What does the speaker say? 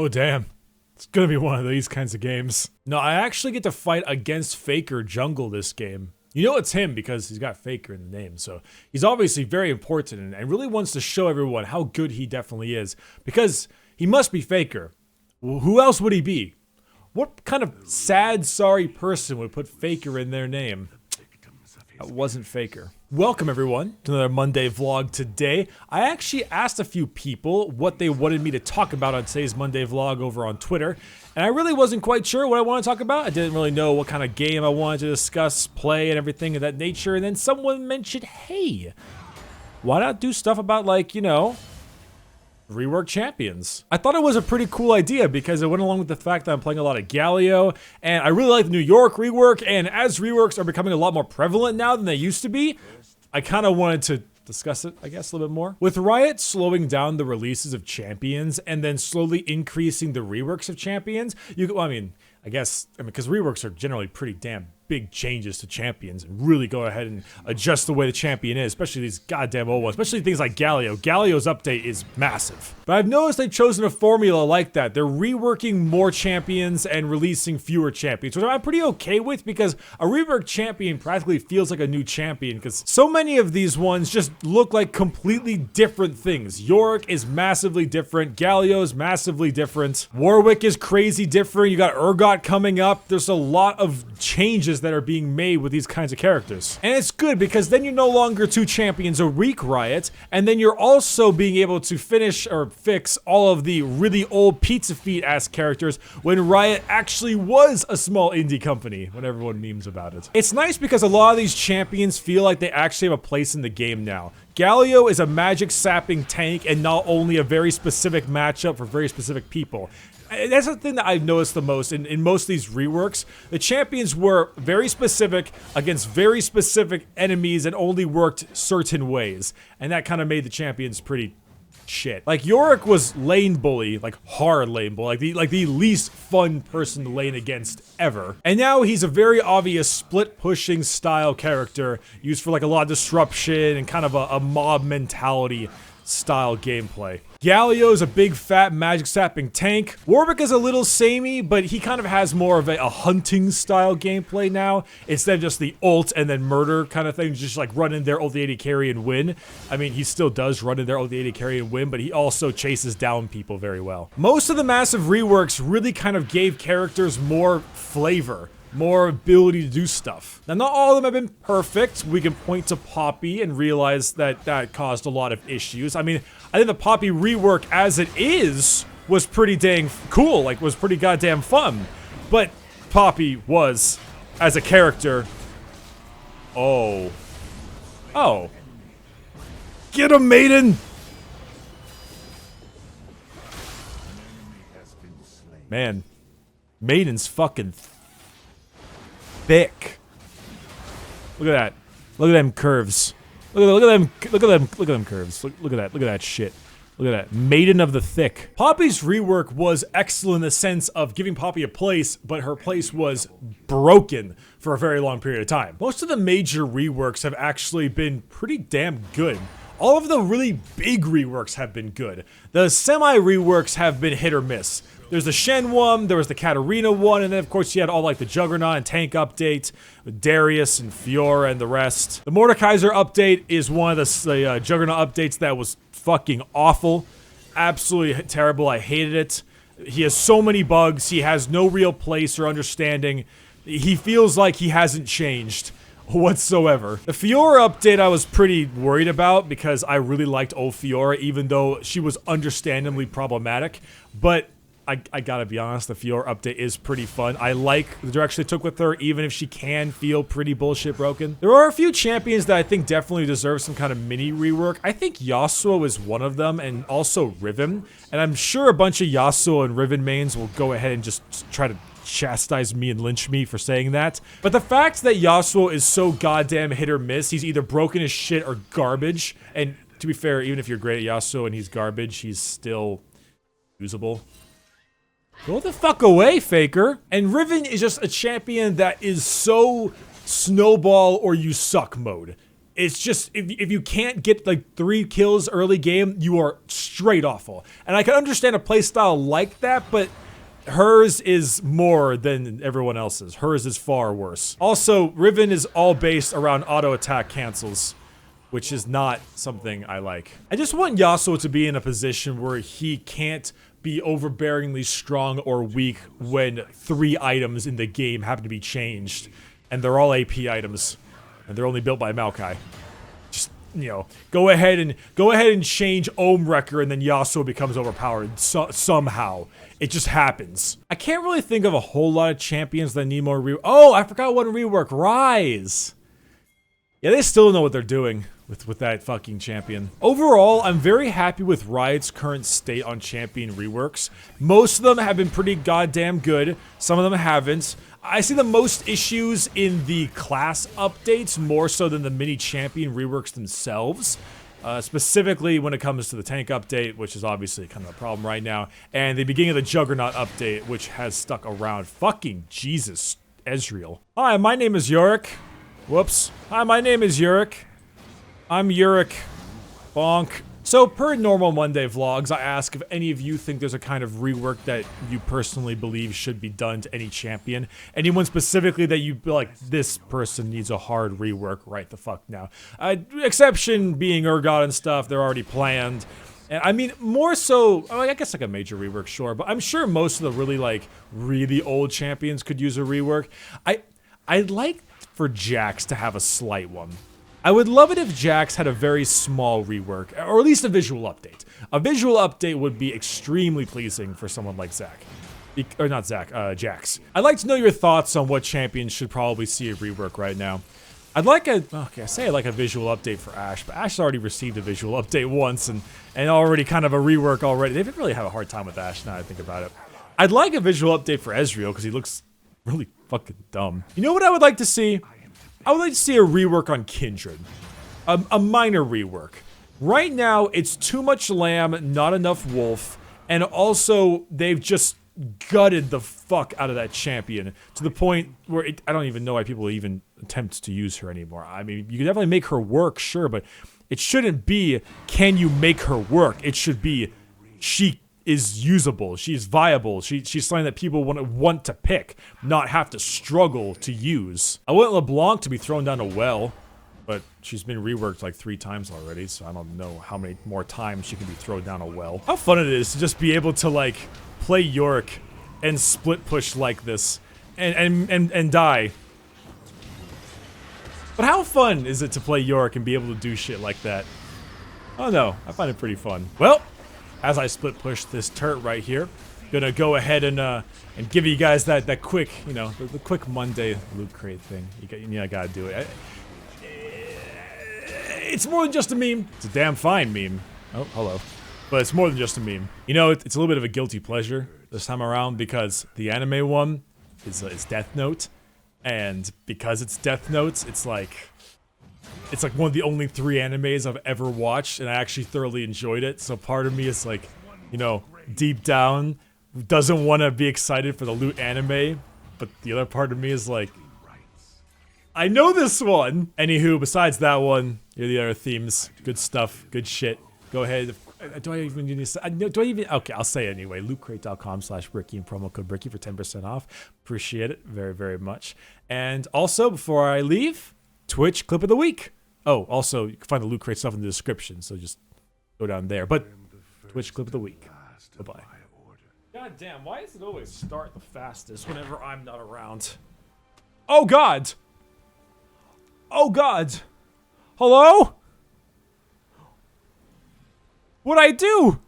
Oh, damn. It's gonna be one of these kinds of games. No, I actually get to fight against Faker Jungle this game. You know it's him because he's got Faker in the name, so he's obviously very important and really wants to show everyone how good he definitely is, because he must be Faker. Well, who else would he be? What kind of sad, sorry person would put Faker in their name? That wasn't Faker. Welcome everyone to another Monday vlog today. I actually asked a few people what they wanted me to talk about on today's Monday vlog over on Twitter, and I really wasn't quite sure what I wanted to talk about. I didn't really know what kind of game I wanted to discuss, play, and everything of that nature, and then someone mentioned, hey, why not do stuff about, like, you know, rework champions? I thought it was a pretty cool idea because it went along with the fact that I'm playing a lot of Galio, and I really like the New York rework, and as reworks are becoming a lot more prevalent now than they used to be, I kind of wanted to discuss it, I guess, a little bit more. With Riot slowing down the releases of champions and then slowly increasing the reworks of champions, because reworks are generally pretty damn big changes to champions and really go ahead and adjust the way the champion is, especially these goddamn old ones, especially things like Galio. Galio's update is massive. But I've noticed they've chosen a formula like that. They're reworking more champions and releasing fewer champions, which I'm pretty okay with because a reworked champion practically feels like a new champion because so many of these ones just look like completely different things. Yorick is massively different. Galio is massively different. Warwick is crazy different. You got Urgot coming up. There's a lot of changes that are being made with these kinds of characters. And it's good because then you're no longer two champions a week, Riot, and then you're also being able to finish or fix all of the really old Pizza Feet-ass characters when Riot actually was a small indie company, when everyone memes about it. It's nice because a lot of these champions feel like they actually have a place in the game now. Galio is a magic sapping tank and not only a very specific matchup for very specific people. That's the thing that I've noticed the most in most of these reworks. The champions were very specific against very specific enemies and only worked certain ways. And that kind of made the champions pretty shit. Like Yorick was lane bully, like hard lane bully, like the least fun person to lane against ever. And now he's a very obvious split pushing style character used for like a lot of disruption and kind of a mob mentality style gameplay. Galio is a big fat magic sapping tank. Warwick is a little samey, but he kind of has more of a hunting style gameplay now instead of just the ult and then murder kind of thing, just like run in there, ult the AD carry and win. I mean, he still does run in there, ult the AD carry and win, but he also chases down people very well. Most of the massive reworks really kind of gave characters more flavor, more ability to do stuff. Now, not all of them have been perfect. We can point to Poppy and realize that that caused a lot of issues. I mean, I think the Poppy rework as it is was pretty dang cool, like was pretty goddamn fun. But Poppy was, as a character, oh. Get him, Maiden! Man, Maiden's fucking thick. Look at that. Look at them curves. Look at them curves. Look at that shit. Look at that. Maiden of the thick. Poppy's rework was excellent in the sense of giving Poppy a place, but her place was broken for a very long period of time. Most of the major reworks have actually been pretty damn good. All of the really big reworks have been good. The semi-reworks have been hit or miss. There's the Shen one, there was the Katarina one, and then of course you had all like the Juggernaut and Tank update, with Darius and Fiora and the rest. The Mordekaiser update is one of the Juggernaut updates that was fucking awful. Absolutely terrible, I hated it. He has so many bugs, he has no real place or understanding. He feels like he hasn't changed whatsoever. The Fiora update I was pretty worried about because I really liked old Fiora, even though she was understandably problematic, but I gotta be honest, the Fiora update is pretty fun. I like the direction they took with her, even if she can feel pretty bullshit broken. There are a few champions that I think definitely deserve some kind of mini rework. I think Yasuo is one of them, and also Riven. And I'm sure a bunch of Yasuo and Riven mains will go ahead and just try to chastise me and lynch me for saying that. But the fact that Yasuo is so goddamn hit or miss, he's either broken as shit or garbage. And to be fair, even if you're great at Yasuo and he's garbage, he's still usable. Go the fuck away, Faker. And Riven is just a champion that is so snowball or you suck mode. It's just, if you can't get like 3 kills early game, you are straight awful. And I can understand a playstyle like that, but hers is more than everyone else's. Hers is far worse. Also, Riven is all based around auto attack cancels, which is not something I like. I just want Yasuo to be in a position where he can't be overbearingly strong or weak when 3 items in the game happen to be changed, and they're all AP items, and they're only built by Maokai. Just, you know, go ahead and change Ohm Wrecker, and then Yasuo becomes overpowered somehow. It just happens. I can't really think of a whole lot of champions that need more Oh, I forgot one rework. Ryze. Yeah, they still know what they're doing with that fucking champion. Overall, I'm very happy with Riot's current state on champion reworks. Most of them have been pretty goddamn good. Some of them haven't. I see the most issues in the class updates more so than the mini champion reworks themselves. Specifically when it comes to the tank update, which is obviously kind of a problem right now, and the beginning of the Juggernaut update, which has stuck around. Fucking Jesus, Ezreal. Hi, my name is Yorick. Whoops. Hi, my name is Yorick. I'm Yorick. Bonk. So, per normal Monday vlogs, I ask if any of you think there's a kind of rework that you personally believe should be done to any champion. Anyone specifically that you be like, this person needs a hard rework right the fuck now. Exception being Urgot and stuff, they're already planned. And I mean, more so, I guess like a major rework, sure, but I'm sure most of the really old champions could use a rework. I'd like for Jax to have a slight one. I would love it if Jax had a very small rework, or at least a visual update. A visual update would be extremely pleasing for someone like Zach. Or not Zach, Jax. I'd like to know your thoughts on what champions should probably see a rework right now. I'd like a visual update for Ashe, but Ashe's already received a visual update once and already kind of a rework already. They really have a hard time with Ashe now that I think about it. I'd like a visual update for Ezreal because he looks really fucking dumb. You know what I would like to see? I would like to see a rework on Kindred. A minor rework. Right now, it's too much lamb, not enough wolf, and also they've just gutted the fuck out of that champion to the point where I don't even know why people even attempt to use her anymore. I mean, you can definitely make her work, sure, but it shouldn't be, can you make her work? It should be, she is usable, she's viable, she's something that people want to pick, not have to struggle to use. I want LeBlanc to be thrown down a well, but she's been reworked like 3 times already, so I don't know how many more times she can be thrown down a well. How fun it is to just be able to like play Yorick and split push like this and die. But how fun is it to play Yorick and be able to do shit like that? Oh no, I find it pretty fun. Well, as I split push this turret right here, gonna go ahead and give you guys that quick, you know, the quick Monday loot crate thing. I gotta do it. It's more than just a meme. It's a damn fine meme. Oh, hello. But it's more than just a meme. You know, it's a little bit of a guilty pleasure this time around because the anime one is Death Note, and because it's Death Note, it's like one of the only 3 animes I've ever watched, and I actually thoroughly enjoyed it. So part of me is like, you know, deep down, doesn't want to be excited for the loot anime, but the other part of me is like, I know this one! Anywho, besides that one, here are the other themes. Good stuff, good shit. Go ahead. Do I even need to say, okay, I'll say it anyway. lootcrate.com/Bricky and promo code Bricky for 10% off. Appreciate it very, very much. And also, before I leave, Twitch clip of the week. Oh, also, you can find the Loot Crate stuff in the description, so just go down there. But, Twitch clip of the week. Bye-bye. God damn, why does it always start the fastest whenever I'm not around? Oh god! Oh god! Hello? What'd I do?